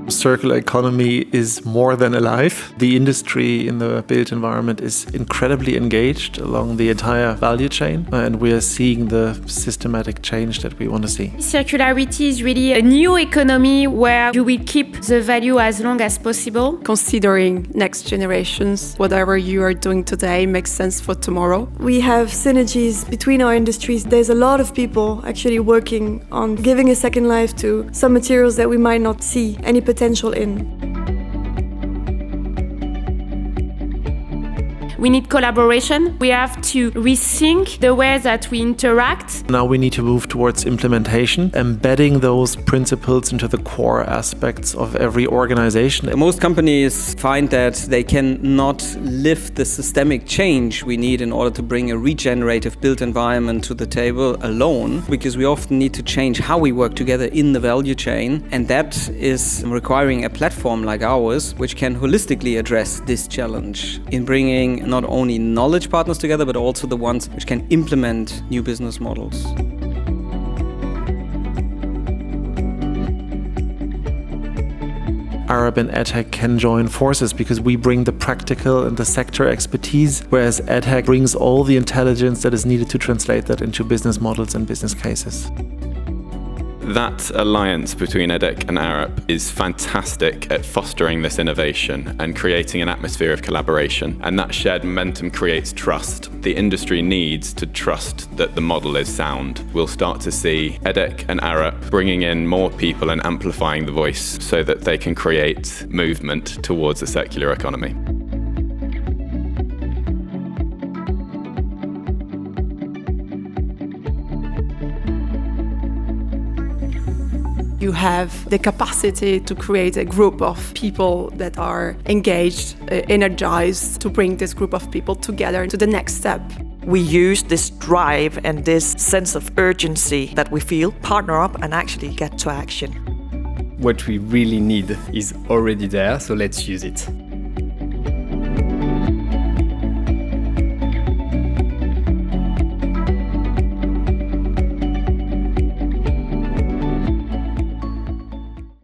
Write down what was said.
Circular economy is more than alive. The industry in the built environment is incredibly engaged along the entire value chain, and we are seeing the systematic change that we want to see. Circularity is really a new economy where you will keep the value as long as possible. Considering next generations, whatever you are doing today makes sense for tomorrow. We have synergies between our industries. There's a lot of people actually working on giving a second life to some materials that we might not see any potential in. We need collaboration. We have to rethink the way that we interact. Now we need to move towards implementation, embedding those principles into the core aspects of every organization. Most companies find that they cannot lift the systemic change we need in order to bring a regenerative built environment to the table alone, because we often need to change how we work together in the value chain, and that is requiring a platform like ours, which can holistically address this challenge in bringing not only knowledge partners together, but also the ones which can implement new business models. Arup and EDHEC can join forces because we bring the practical and the sector expertise, whereas EDHEC brings all the intelligence that is needed to translate that into business models and business cases. That alliance between EDHEC and Arup is fantastic at fostering this innovation and creating an atmosphere of collaboration. And that shared momentum creates trust. The industry needs to trust that the model is sound. We'll start to see EDHEC and Arup bringing in more people and amplifying the voice so that they can create movement towards a circular economy. You have the capacity to create a group of people that are engaged, energized to bring this group of people together to the next step. We use this drive and this sense of urgency that we feel, partner up and actually get to action. What we really need is already there, so let's use it.